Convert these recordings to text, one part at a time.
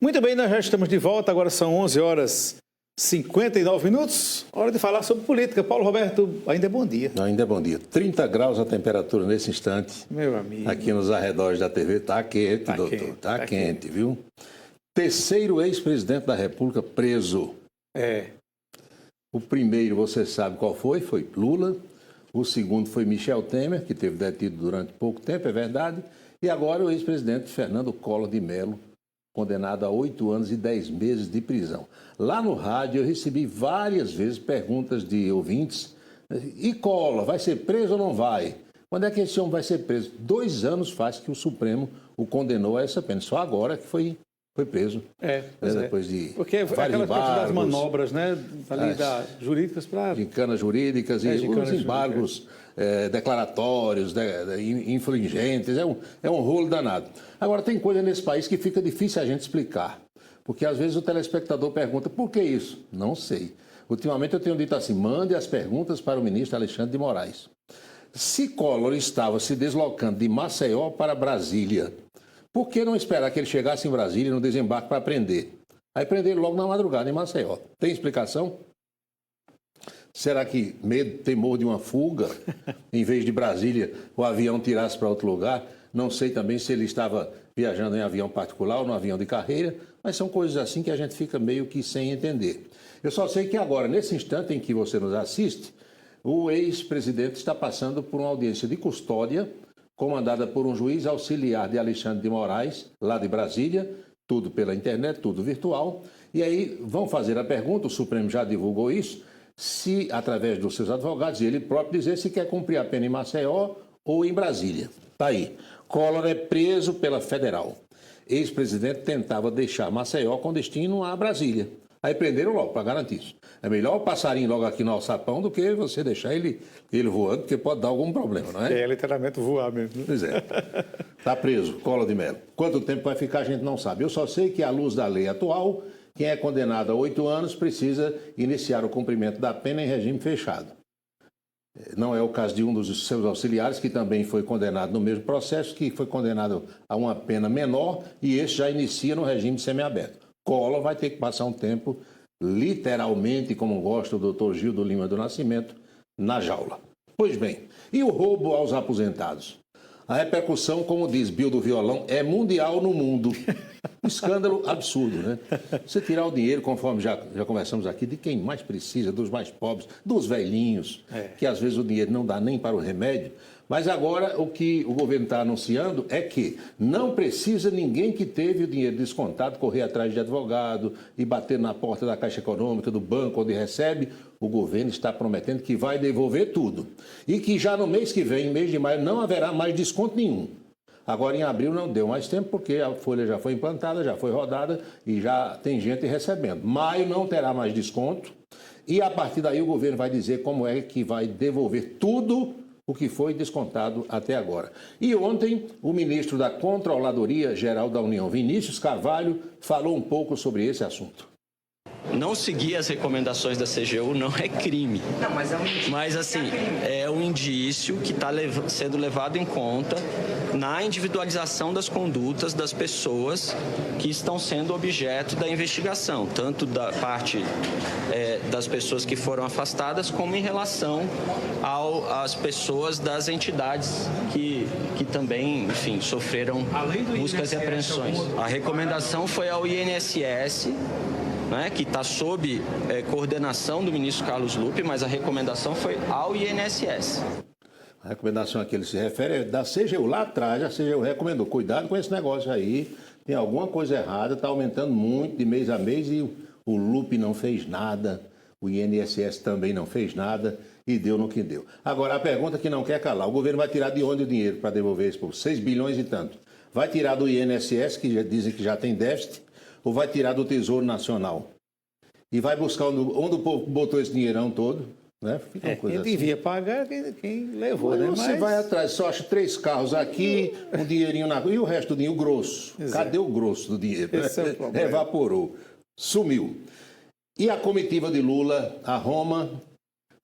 Muito bem, nós já estamos de volta, agora são 11 horas 59 minutos, hora de falar sobre política. Paulo Roberto, ainda é bom dia. Ainda é bom dia. 30 graus a temperatura nesse instante. Meu amigo. Aqui nos arredores da TV. Tá quente, doutor. Tá quente, viu? Terceiro ex-presidente da República preso. O primeiro, você sabe qual foi? Foi Lula. O segundo foi Michel Temer, que teve detido durante pouco tempo, é verdade. E agora o ex-presidente Fernando Collor de Mello, condenado a 8 anos e 10 meses de prisão. Lá no rádio eu recebi várias vezes perguntas de ouvintes. E Collor, vai ser preso ou não vai? Quando é que esse homem vai ser preso? 2 anos faz que o Supremo o condenou a essa pena. Só agora que foi preso. Depois de porque aquelas quantidades de manobras, né? Ali jurídicas para... Gincanas jurídicas e os embargos declaratórios, infringentes. É um rolo danado. Agora, tem coisa nesse país que fica difícil a gente explicar. Porque às vezes o telespectador pergunta, por que isso? Não sei. Ultimamente eu tenho dito assim, mande as perguntas para o ministro Alexandre de Moraes. Se Collor estava se deslocando de Maceió para Brasília, por que não esperar que ele chegasse em Brasília no desembarque para prender? Aí prenderam logo na madrugada em Maceió. Tem explicação? Será que medo, temor de uma fuga, em vez de Brasília o avião tirasse para outro lugar? Não sei também se ele estava viajando em avião particular ou no avião de carreira, mas são coisas assim que a gente fica meio que sem entender. Eu só sei que agora, nesse instante em que você nos assiste, o ex-presidente está passando por uma audiência de custódia comandada por um juiz auxiliar de Alexandre de Moraes, lá de Brasília, tudo pela internet, tudo virtual. E aí vão fazer a pergunta, o Supremo já divulgou isso, se, através dos seus advogados, ele próprio dizer se quer cumprir a pena em Maceió ou em Brasília. Está aí. Collor é preso pela Federal. Ex-presidente tentava deixar Maceió com destino a Brasília. Aí prenderam logo, para garantir isso. É melhor o passarinho logo aqui no alçapão do que você deixar ele voando, porque pode dar algum problema, não é? É literalmente voar mesmo. Pois é. Está preso, Collor de Mello. Quanto tempo vai ficar, a gente não sabe. Eu só sei que, à luz da lei atual, quem é condenado a 8 anos precisa iniciar o cumprimento da pena em regime fechado. Não é o caso de um dos seus auxiliares, que também foi condenado no mesmo processo, que foi condenado a uma pena menor, e esse já inicia no regime semiaberto. Collor vai ter que passar um tempo, literalmente, como gosta o doutor Gildo Lima do Nascimento, na jaula. Pois bem, e o roubo aos aposentados? A repercussão, como diz Bill do Violão, é mundial no mundo. Um escândalo absurdo, né? Você tirar o dinheiro, conforme já conversamos aqui, de quem mais precisa, dos mais pobres, dos velhinhos, que às vezes o dinheiro não dá nem para o remédio. Mas agora o que o governo está anunciando é que não precisa ninguém que teve o dinheiro descontado correr atrás de advogado e bater na porta da Caixa Econômica, do banco onde recebe. O governo está prometendo que vai devolver tudo. E que já no mês que vem, mês de maio, não haverá mais desconto nenhum. Agora, em abril, não deu mais tempo, porque a folha já foi implantada, já foi rodada e já tem gente recebendo. Maio não terá mais desconto e, a partir daí, o governo vai dizer como é que vai devolver tudo o que foi descontado até agora. E ontem, o ministro da Controladoria Geral da União, Vinícius Carvalho, falou um pouco sobre esse assunto. Não seguir as recomendações da CGU não é crime. Não, mas é um indício. Mas, assim, é um indício que está sendo levado em conta na individualização das condutas das pessoas que estão sendo objeto da investigação, tanto da parte das pessoas que foram afastadas, como em relação às pessoas das entidades que também, enfim, sofreram buscas e apreensões. A recomendação foi ao INSS, né, que está sob coordenação do ministro Carlos Lupe, mas a recomendação foi ao INSS. A recomendação a que ele se refere é da CGU. Lá atrás, a CGU recomendou, cuidado com esse negócio aí, tem alguma coisa errada, está aumentando muito de mês a mês e o Lupe não fez nada, o INSS também não fez nada e deu no que deu. Agora, a pergunta que não quer calar, o governo vai tirar de onde o dinheiro para devolver esse povo? 6 bilhões e tanto. Vai tirar do INSS, que já dizem que já tem déficit, ou vai tirar do Tesouro Nacional? E vai buscar onde o povo botou esse dinheirão todo, né? Fica uma coisa quem devia pagar quem levou, mas né? você vai atrás, só acha 3 carros aqui, um dinheirinho na... E o resto do dinheiro, o grosso? Cadê o grosso do dinheiro? Esse é o problema. Evaporou, sumiu. E a comitiva de Lula a Roma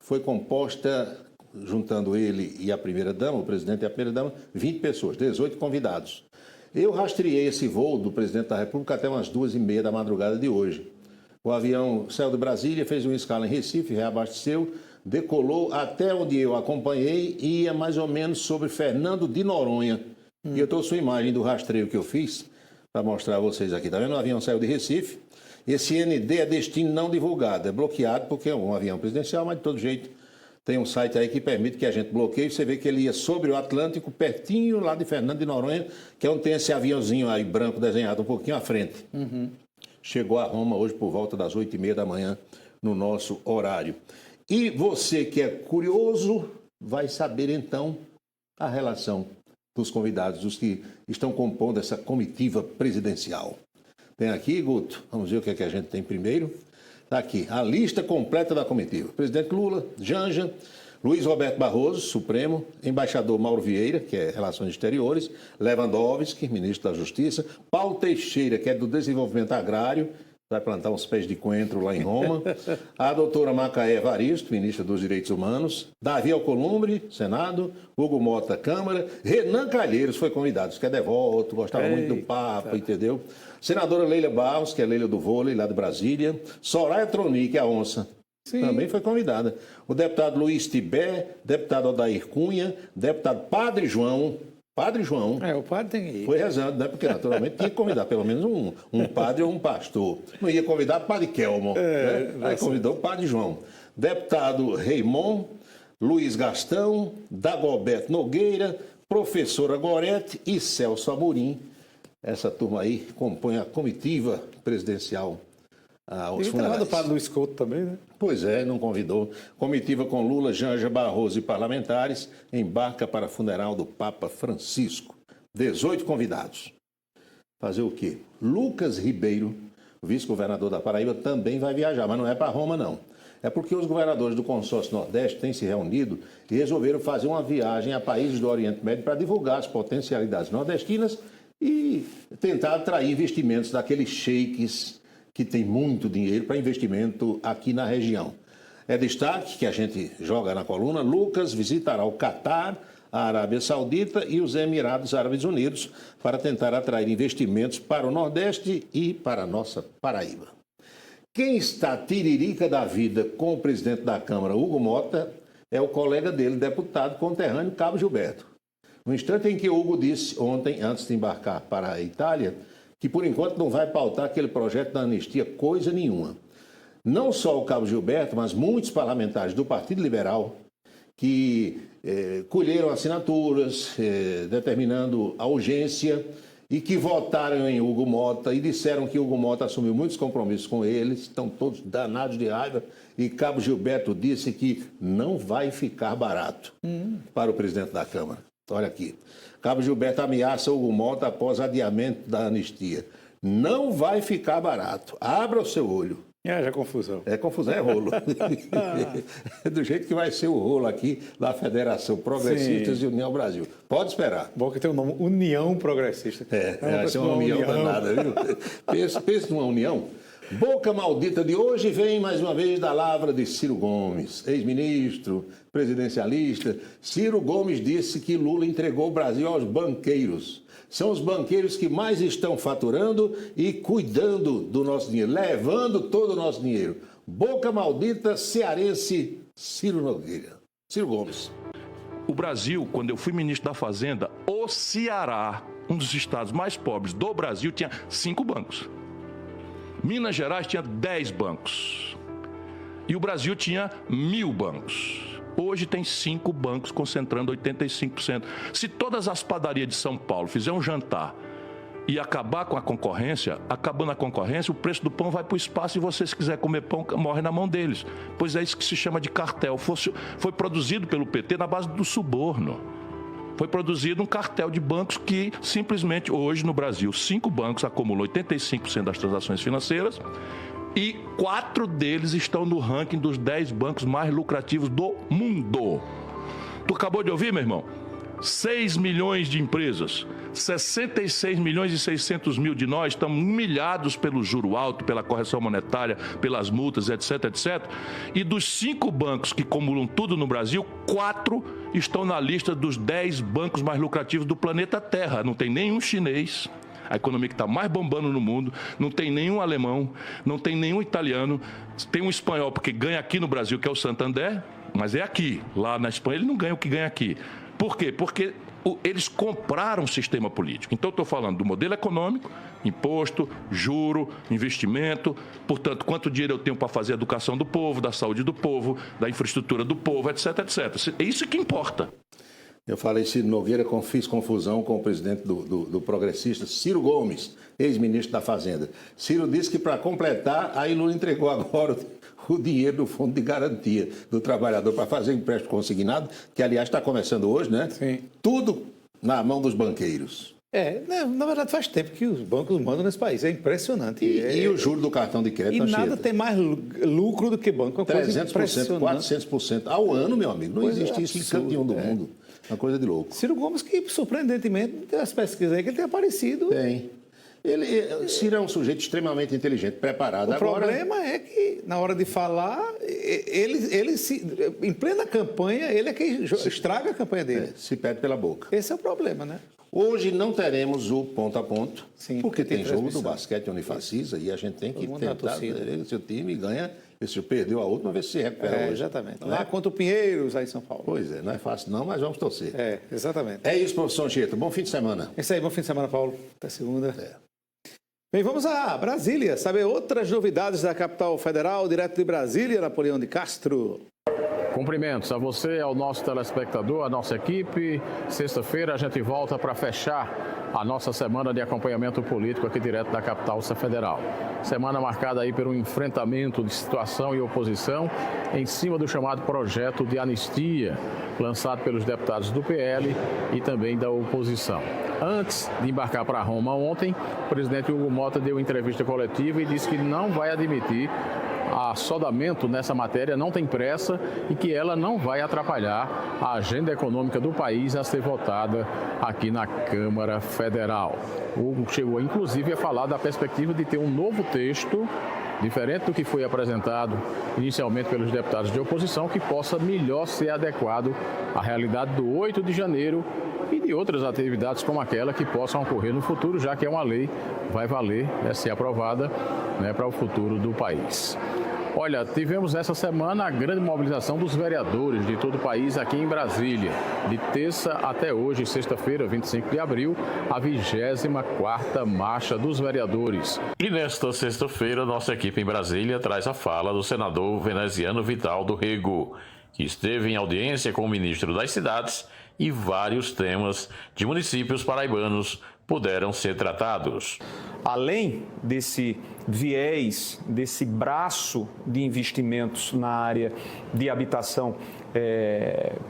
foi composta, juntando ele e a primeira-dama, o presidente e a primeira-dama, 20 pessoas, 18 convidados. Eu rastreei esse voo do presidente da República até umas 2h30 da madrugada de hoje. O avião saiu de Brasília, fez uma escala em Recife, reabasteceu, decolou até onde eu acompanhei e ia mais ou menos sobre Fernando de Noronha. E eu trouxe uma imagem do rastreio que eu fiz para mostrar a vocês aqui. Tá vendo? O avião saiu de Recife. Esse ND é destino não divulgado, é bloqueado porque é um avião presidencial, mas de todo jeito tem um site aí que permite que a gente bloqueie. Você vê que ele ia sobre o Atlântico, pertinho lá de Fernando de Noronha, que é onde tem esse aviãozinho aí branco desenhado um pouquinho à frente. Chegou a Roma hoje por volta das 8h30 da manhã no nosso horário. E você que é curioso vai saber então a relação dos convidados, dos que estão compondo essa comitiva presidencial. Tem aqui, Guto, vamos ver o que é que a gente tem primeiro. Está aqui, a lista completa da comitiva. Presidente Lula, Janja, Luiz Roberto Barroso, Supremo, embaixador Mauro Vieira, que é Relações Exteriores, Lewandowski, ministro da Justiça, Paulo Teixeira, que é do Desenvolvimento Agrário, vai plantar uns pés de coentro lá em Roma, a doutora Macaé Evaristo, ministra dos Direitos Humanos, Davi Alcolumbre, Senado, Hugo Mota, Câmara, Renan Calheiros foi convidado, que é devoto, gostava muito do Papa, entendeu? Senadora Leila Barros, que é Leila do vôlei, lá de Brasília, Soraya Troni, que é a onça, também foi convidada. O deputado Luiz Tibé, deputado Odair Cunha, deputado Padre João, o padre tem que ir. foi rezando, né? Porque naturalmente tinha que convidar pelo menos um padre ou um pastor. Não ia convidar o padre Kelmo, né? Aí convidou o padre João. Deputado Raimon, Luiz Gastão, Dagoberto Nogueira, professora Gorete e Celso Amorim. Essa turma aí compõe a comitiva presidencial aos funerais. do padre Luiz Couto também, né? Pois é, não convidou. Comitiva com Lula, Janja, Barroso e parlamentares embarca para funeral do Papa Francisco. 18 convidados. Fazer o quê? Lucas Ribeiro, vice-governador da Paraíba, também vai viajar, mas não é para Roma, não. É porque os governadores do Consórcio Nordeste têm se reunido e resolveram fazer uma viagem a países do Oriente Médio para divulgar as potencialidades nordestinas e tentar atrair investimentos daqueles sheiks que tem muito dinheiro para investimento aqui na região. É destaque que a gente joga na coluna, Lucas visitará o Catar, a Arábia Saudita e os Emirados Árabes Unidos para tentar atrair investimentos para o Nordeste e para a nossa Paraíba. Quem está tiririca da vida com o presidente da Câmara, Hugo Mota, é o colega dele, deputado conterrâneo Cabo Gilberto. No instante em que o Hugo disse ontem, antes de embarcar para a Itália, que por enquanto não vai pautar aquele projeto da anistia coisa nenhuma. Não só o Cabo Gilberto, mas muitos parlamentares do Partido Liberal que colheram assinaturas determinando a urgência e que votaram em Hugo Mota e disseram que Hugo Mota assumiu muitos compromissos com eles, estão todos danados de raiva, e Cabo Gilberto disse que não vai ficar barato para o presidente da Câmara. Olha aqui. Cabo Gilberto ameaça Hugo Mota após adiamento da anistia. Não vai ficar barato. Abra o seu olho. Já é confusão. É confusão, é rolo. É do jeito que vai ser o rolo aqui da Federação Progressistas e União Brasil. Pode esperar. Bom que tem o nome União Progressista. Vai ser uma união danada, viu? Pensa numa união. Boca maldita de hoje vem mais uma vez da lavra de Ciro Gomes, ex-ministro, presidencialista. Ciro Gomes disse que Lula entregou o Brasil aos banqueiros. São os banqueiros que mais estão faturando e cuidando do nosso dinheiro, levando todo o nosso dinheiro. Boca maldita cearense Ciro Nogueira. Ciro Gomes. O Brasil, quando eu fui ministro da Fazenda, o Ceará, um dos estados mais pobres do Brasil, tinha 5 bancos. Minas Gerais tinha 10 bancos. E o Brasil tinha 1.000 bancos. Hoje tem 5 bancos concentrando 85%. Se todas as padarias de São Paulo fizerem um jantar e acabar com a concorrência, acabando a concorrência, o preço do pão vai para o espaço e você, se quiser comer pão, morre na mão deles. Pois é isso que se chama de cartel. Foi produzido pelo PT na base do suborno. Foi produzido um cartel de bancos que simplesmente hoje no Brasil 5 bancos acumulam 85% das transações financeiras e 4 deles estão no ranking dos 10 bancos mais lucrativos do mundo. Tu acabou de ouvir, meu irmão? 6 milhões de empresas, 66 milhões e 600 mil de nós estamos humilhados pelo juro alto, pela correção monetária, pelas multas, etc, etc. E dos 5 bancos que acumulam tudo no Brasil, 4 estão na lista dos 10 bancos mais lucrativos do planeta Terra. Não tem nenhum chinês, a economia que está mais bombando no mundo, não tem nenhum alemão, não tem nenhum italiano, tem um espanhol, porque ganha aqui no Brasil, que é o Santander, mas é aqui. Lá na Espanha ele não ganha o que ganha aqui. Por quê? Porque eles compraram o sistema político. Então, estou falando do modelo econômico, imposto, juro, investimento. Portanto, quanto dinheiro eu tenho para fazer a educação do povo, da saúde do povo, da infraestrutura do povo, etc, etc. É isso que importa. Eu falei Ciro Nogueira, fiz confusão com o presidente do progressista, Ciro Gomes, ex-ministro da Fazenda. Ciro disse que, para completar, aí Lula entregou agora o dinheiro do Fundo de Garantia do Trabalhador para fazer empréstimo consignado, que, aliás, está começando hoje, né? Sim. Tudo na mão dos banqueiros. Na verdade faz tempo que os bancos mandam nesse país, é impressionante. E o juro do cartão de crédito, E nada tem mais lucro do que banco, é uma coisa 300%, 400% ao ano, meu amigo. Não existe isso em canto nenhum do mundo. Uma coisa de louco. Ciro Gomes, que surpreendentemente, tem as pesquisas aí que ele tem aparecido. Tem. Ciro é um sujeito extremamente inteligente, preparado. O problema é que, na hora de falar, em plena campanha, ele é quem estraga a campanha dele. Se perde pela boca. Esse é o problema, né? Hoje não teremos o ponto a ponto, Sim, porque tem jogo do transmissão. basquete Unifacisa e a gente tem que Todo mundo na tentar torcida. ver se o time ganha. Se perdeu a última, ver se recupera hoje. Exatamente. Não Lá é? contra o Pinheiros, aí em São Paulo. Pois é, não é fácil não, mas vamos torcer. Exatamente. É isso, professor Anchieta. Bom fim de semana. É isso aí, bom fim de semana, Paulo. Até segunda. Bem, vamos a Brasília, saber outras novidades da capital federal, direto de Brasília, Napoleão de Castro. Cumprimentos a você, ao nosso telespectador, à nossa equipe. Sexta-feira a gente volta para fechar a nossa semana de acompanhamento político aqui direto da capital federal. Semana marcada aí pelo enfrentamento de situação e oposição em cima do chamado projeto de anistia, lançado pelos deputados do PL e também da oposição. Antes de embarcar para Roma ontem, o presidente Hugo Mota deu entrevista coletiva e disse que não vai admitir assodamento nessa matéria, não tem pressa e que ela não vai atrapalhar a agenda econômica do país a ser votada aqui na Câmara Federal. O Hugo chegou, inclusive, a falar da perspectiva de ter um novo texto, diferente do que foi apresentado inicialmente pelos deputados de oposição, que possa melhor ser adequado à realidade do 8 de janeiro e de outras atividades como aquela que possam ocorrer no futuro, já que é uma lei, vai valer, ser aprovada, para o futuro do país. Olha, tivemos essa semana a grande mobilização dos vereadores de todo o país aqui em Brasília. De terça até hoje, sexta-feira, 25 de abril, a 24ª Marcha dos Vereadores. E nesta sexta-feira, nossa equipe em Brasília traz a fala do senador veneziano Vital do Rego, que esteve em audiência com o ministro das Cidades e vários temas de municípios paraibanos puderam ser tratados. Além desse viés, desse braço de investimentos na área de habitação,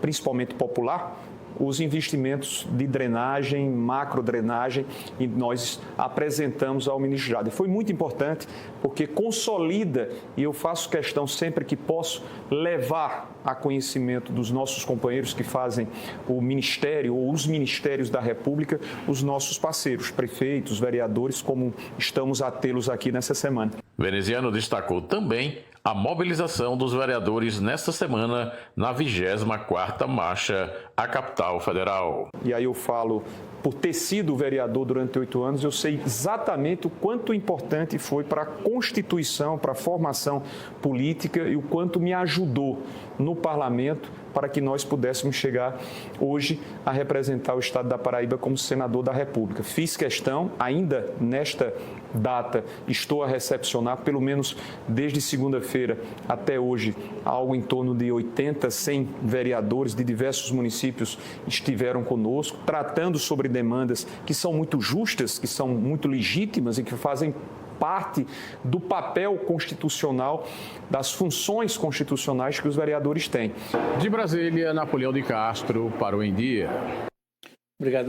principalmente popular, os investimentos de drenagem, macrodrenagem, e nós apresentamos ao ministro Jade. Foi muito importante porque consolida, e eu faço questão sempre que posso, levar a conhecimento dos nossos companheiros que fazem o Ministério ou os Ministérios da República, os nossos parceiros, prefeitos, vereadores, como estamos a tê-los aqui nessa semana. Veneziano destacou também a mobilização dos vereadores nesta semana na 24ª Marcha à capital federal. E aí eu falo, por ter sido vereador durante 8 anos, eu sei exatamente o quanto importante foi para a Constituição, para a formação política e o quanto me ajudou no parlamento para que nós pudéssemos chegar hoje a representar o Estado da Paraíba como senador da República. Fiz questão, ainda nesta data, estou a recepcionar, pelo menos desde segunda-feira até hoje, algo em torno de 80, 100 vereadores de diversos municípios estiveram conosco, tratando sobre demandas que são muito justas, que são muito legítimas e que fazem parte do papel constitucional, das funções constitucionais que os vereadores têm. De Brasília, Napoleão de Castro para o Em Dia. Obrigado.